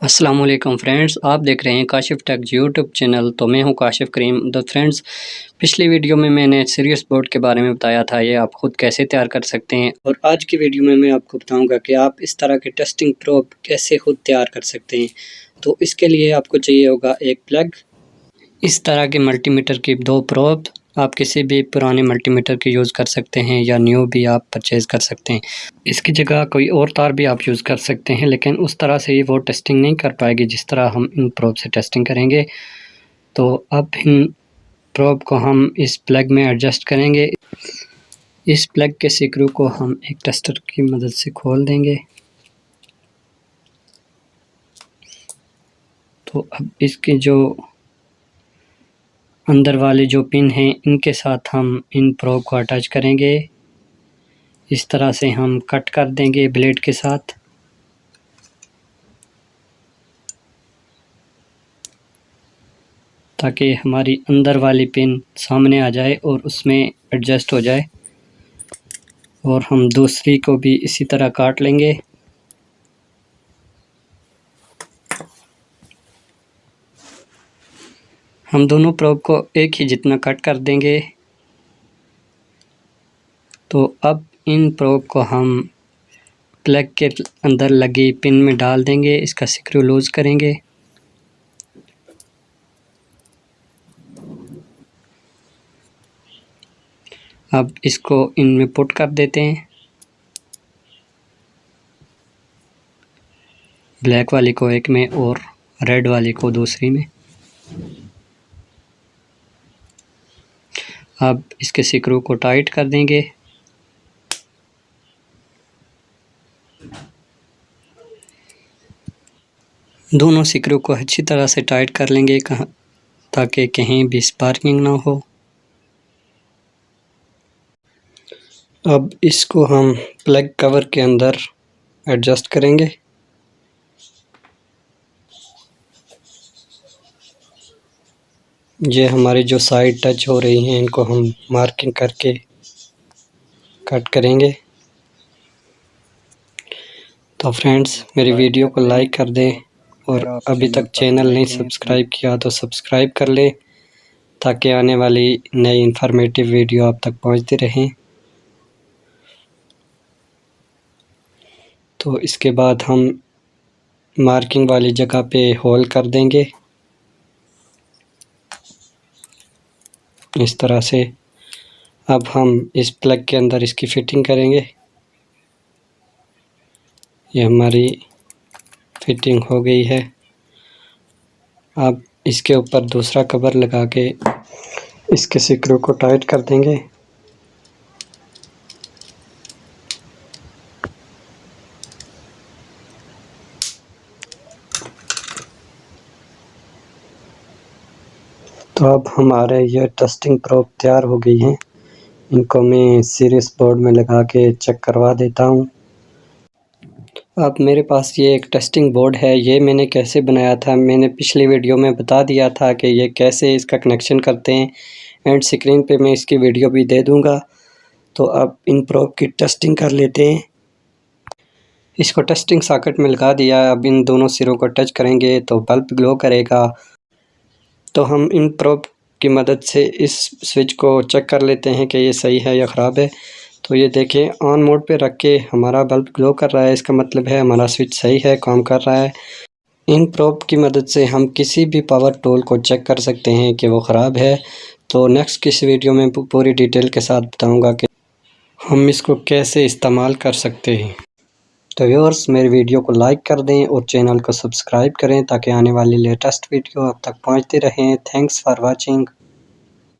अस्सलामुअलैकुम फ्रेंड्स, आप देख रहे हैं काशिफ टेक यूट्यूब चैनल। तो मैं हूं काशिफ करीम। तो फ्रेंड्स, पिछली वीडियो में मैंने सीरियस बोर्ड के बारे में बताया था, ये आप खुद कैसे तैयार कर सकते हैं। और आज की वीडियो में मैं आपको बताऊंगा कि आप इस तरह के टेस्टिंग प्रोब कैसे खुद तैयार कर सकते हैं। तो इसके लिए आपको चाहिए होगा एक प्लग, इस तरह के मल्टीमीटर की 2 प्रोब। आप किसी भी पुराने मल्टीमीटर की यूज़ कर सकते हैं या न्यू भी आप परचेज़ कर सकते हैं। इसकी जगह कोई और तार भी आप यूज़ कर सकते हैं, लेकिन उस तरह से वो टेस्टिंग नहीं कर पाएगी जिस तरह हम इन प्रोब से टेस्टिंग करेंगे। तो अब इन प्रोब को हम इस प्लग में एडजस्ट करेंगे। इस प्लग के स्क्रू को हम एक टेस्टर की मदद से खोल देंगे। तो अब इसकी जो अंदर वाले जो पिन हैं, इनके साथ हम इन प्रोब को अटैच करेंगे। इस तरह से हम कट कर देंगे ब्लेड के साथ। ताकि हमारी अंदर वाली पिन सामने आ जाए और उसमें एडजस्ट हो जाए। और हम दूसरी को भी इसी तरह काट लेंगे। हम दोनों प्रोब को एक ही जितना कट कर देंगे। तो अब इन प्रोब को हम प्लग के अंदर लगी पिन में डाल देंगे। इसका स्क्रू लूज करेंगे। अब इसको इनमें पुट कर देते हैं। ब्लैक वाली को एक में और रेड वाली को दूसरी में। अब इसके स्क्रू को टाइट कर देंगे। दोनों स्क्रू को अच्छी तरह से टाइट कर लेंगे ताकि कहीं भी स्पार्किंग ना हो। अब इसको हम प्लग कवर के अंदर एडजस्ट करेंगे। ये हमारी जो साइड टच हो रही हैं, इनको हम मार्किंग करके कट करेंगे। तो फ्रेंड्स, मेरी वीडियो को लाइक कर दें और अभी तक चैनल नहीं सब्सक्राइब किया तो सब्सक्राइब कर लें ताकि आने वाली नई इन्फॉर्मेटिव वीडियो आप तक पहुंचती रहें। तो इसके बाद हम मार्किंग वाली जगह पे होल कर देंगे इस तरह से। अब हम इस प्लग के अंदर इसकी फिटिंग करेंगे। ये हमारी फिटिंग हो गई है। अब इसके ऊपर दूसरा कवर लगा के इसके स्क्रू को टाइट कर देंगे। तो अब हमारे ये टेस्टिंग प्रोब तैयार हो गई हैं। इनको मैं सीरीज बोर्ड में लगा के चेक करवा देता हूँ। अब मेरे पास ये एक टेस्टिंग बोर्ड है। ये मैंने कैसे बनाया था, मैंने पिछली वीडियो में बता दिया था कि ये कैसे इसका कनेक्शन करते हैं। एंड स्क्रीन पे मैं इसकी वीडियो भी दे दूँगा। तो अब इन प्रोब की टेस्टिंग कर लेते हैं। इसको टेस्टिंग सॉकेट में लगा दिया। अब इन दोनों सिरों को टच करेंगे तो बल्ब ग्लो करेगा। तो हम इन प्रोब की मदद से इस स्विच को चेक कर लेते हैं कि ये सही है या ख़राब है। तो ये देखें, ऑन मोड पे रख के हमारा बल्ब ग्लो कर रहा है। इसका मतलब है हमारा स्विच सही है, काम कर रहा है। इन प्रोब की मदद से हम किसी भी पावर टूल को चेक कर सकते हैं कि वो ख़राब है। तो नेक्स्ट किस वीडियो में पूरी डिटेल के साथ बताऊंगा कि हम इसको कैसे इस्तेमाल कर सकते हैं। तो व्यूअर्स, मेरी वीडियो को लाइक कर दें और चैनल को सब्सक्राइब करें ताकि आने वाली लेटेस्ट वीडियो आप तक पहुंचती रहें। Thanks for watching.